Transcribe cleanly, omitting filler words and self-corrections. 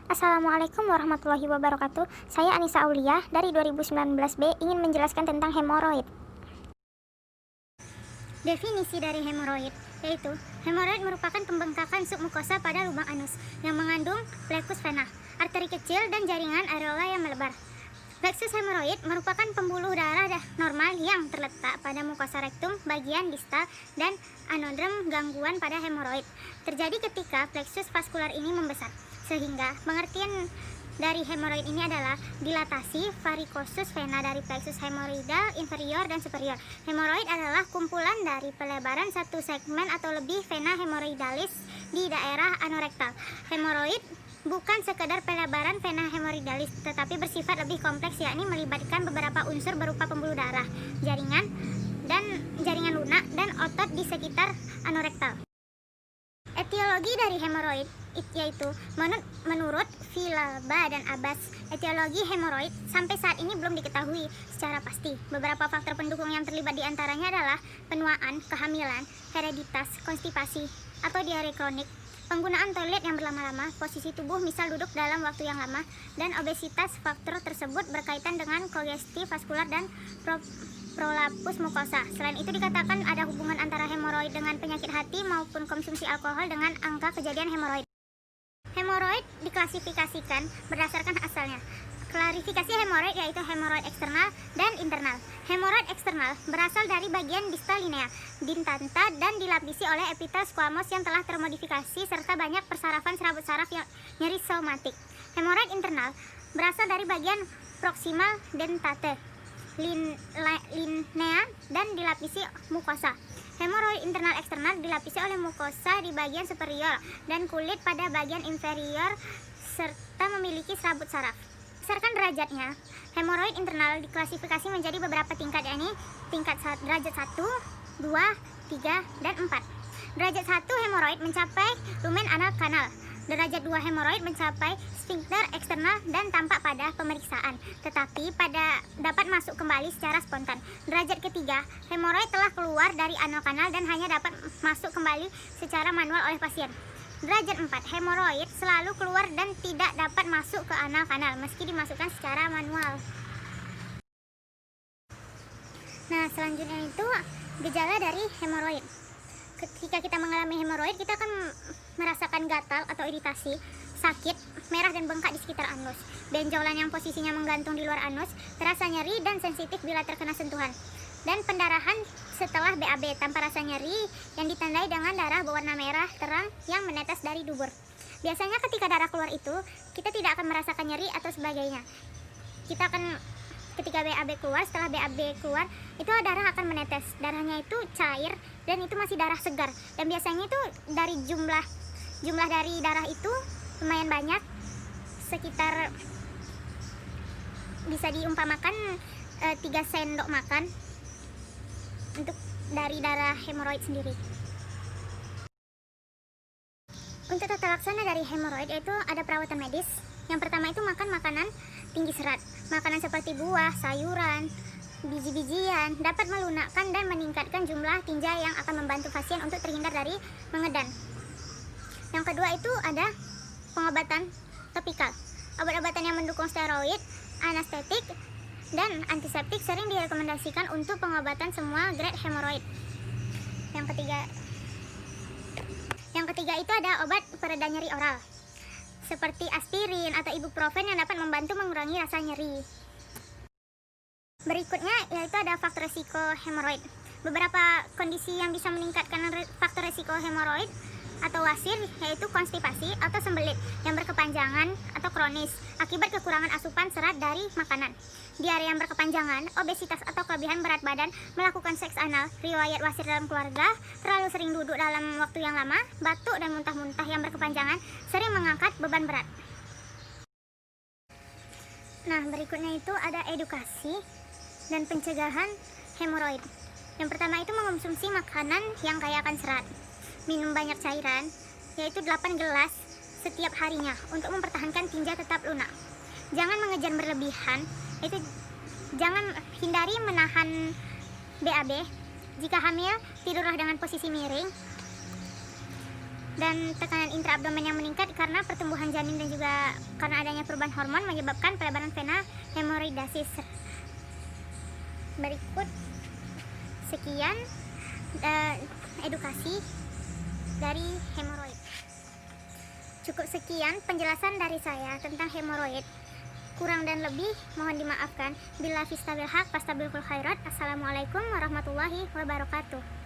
Assalamualaikum warahmatullahi wabarakatuh. Saya Anissa Aulia dari 2019B ingin menjelaskan tentang hemoroid. Definisi dari hemoroid yaitu hemoroid merupakan pembengkakan submukosa pada lubang anus yang mengandung plexus vena, arteri kecil dan jaringan areola yang melebar. Plexus hemoroid merupakan pembuluh darah normal yang terletak pada mukosa rektum bagian distal dan anodrem. Gangguan pada hemoroid terjadi ketika plexus vaskular ini membesar, sehingga pengertian dari hemoroid ini adalah dilatasi varikosus vena dari plexus hemoroidal inferior dan superior. Hemoroid adalah kumpulan dari pelebaran satu segmen atau lebih vena hemoroidalis di daerah anorektal. Hemoroid bukan sekedar pelebaran vena hemoroidalis, tetapi bersifat lebih kompleks, yakni melibatkan beberapa unsur berupa pembuluh darah, jaringan lunak, dan otot di sekitar anorektal. Etiologi dari hemoroid yaitu menurut Villalba dan Abbas, etiologi hemoroid sampai saat ini belum diketahui secara pasti. Beberapa faktor pendukung yang terlibat diantaranya adalah penuaan, kehamilan, hereditas, konstipasi atau diare kronik, penggunaan toilet yang berlama-lama, posisi tubuh misal duduk dalam waktu yang lama, dan obesitas. Faktor tersebut berkaitan dengan kongesti vaskular dan prolapus mukosa. Selain itu dikatakan ada hubungan antara hemoroid dengan penyakit hati maupun konsumsi alkohol dengan angka kejadian hemoroid. Hemoroid diklasifikasikan berdasarkan asalnya. Klarifikasi hemoroid yaitu hemoroid eksternal dan internal. Hemoroid eksternal berasal dari bagian distal linea, dintanta, dan dilapisi oleh epitel squamous yang telah termodifikasi serta banyak persarafan serabut saraf yang nyeri somatik. Hemoroid internal berasal dari bagian proximal dentate, linea, dan dilapisi mukosa. Hemoroid internal eksternal dilapisi oleh mukosa di bagian superior dan kulit pada bagian inferior serta memiliki serabut saraf. Berdasarkan derajatnya, hemoroid internal diklasifikasi menjadi beberapa tingkat, yakni tingkat derajat 1, 2, 3, dan 4. Derajat 1 hemoroid mencapai lumen anal kanal. Derajat 2 hemoroid mencapai sphincter eksternal dan tampak pada pemeriksaan, tetapi dapat masuk kembali secara spontan. Derajat ketiga, hemoroid telah keluar dari anal kanal dan hanya dapat masuk kembali secara manual oleh pasien. Derajat 4, hemoroid selalu keluar dan tidak dapat masuk ke anal kanal meski dimasukkan secara manual. Nah, selanjutnya itu gejala dari hemoroid. Ketika kita mengalami hemoroid, kita akan merasakan gatal atau iritasi, sakit, merah dan bengkak di sekitar anus, benjolan yang posisinya menggantung di luar anus, terasa nyeri dan sensitif bila terkena sentuhan, dan pendarahan setelah BAB tanpa rasa nyeri yang ditandai dengan darah berwarna merah terang yang menetes dari dubur. Biasanya ketika darah keluar itu, kita tidak akan merasakan nyeri atau sebagainya. Ketika BAB keluar, setelah BAB keluar, itu darah akan menetes. Darahnya itu cair dan itu masih darah segar. Dan biasanya itu dari jumlah dari darah itu lumayan banyak, sekitar bisa diumpamakan 3 sendok makan untuk dari darah hemoroid sendiri. Untuk tata laksana dari hemoroid yaitu ada perawatan medis. Yang pertama itu makan makanan tinggi serat. Makanan seperti buah, sayuran, biji-bijian dapat melunakkan dan meningkatkan jumlah tinja yang akan membantu pasien untuk terhindar dari mengedan. Yang kedua itu ada pengobatan topikal. Obat-obatan yang mendukung steroid, anestetik, dan antiseptik sering direkomendasikan untuk pengobatan semua grade hemoroid. Yang ketiga itu ada obat pereda nyeri oral, seperti aspirin atau ibuprofen yang dapat membantu mengurangi rasa nyeri. Berikutnya yaitu ada faktor resiko hemoroid. Beberapa kondisi yang bisa meningkatkan faktor resiko hemoroid atau wasir yaitu konstipasi atau sembelit yang berkepanjangan atau kronis akibat kekurangan asupan serat dari makanan, diare yang berkepanjangan, obesitas atau kelebihan berat badan, melakukan seks anal, riwayat wasir dalam keluarga, terlalu sering duduk dalam waktu yang lama, batuk dan muntah-muntah yang berkepanjangan, sering mengangkat beban berat. Nah, berikutnya itu ada edukasi dan pencegahan hemoroid. Yang pertama itu mengonsumsi makanan yang kaya akan serat, minum banyak cairan, yaitu 8 gelas setiap harinya untuk mempertahankan tinja tetap lunak. Jangan mengejar berlebihan, yaitu hindari menahan BAB. Jika hamil, tidurlah dengan posisi miring. dan tekanan intraabdomen yang meningkat karena pertumbuhan janin dan juga karena adanya perubahan hormon menyebabkan pelebaran vena hemoroidasis. Berikut sekian edukasi dari hemoroid. Cukup sekian penjelasan dari saya tentang hemoroid. Kurang dan lebih mohon dimaafkan. Bila fistabil haq fastabiqul khairat. Assalamualaikum warahmatullahi wabarakatuh.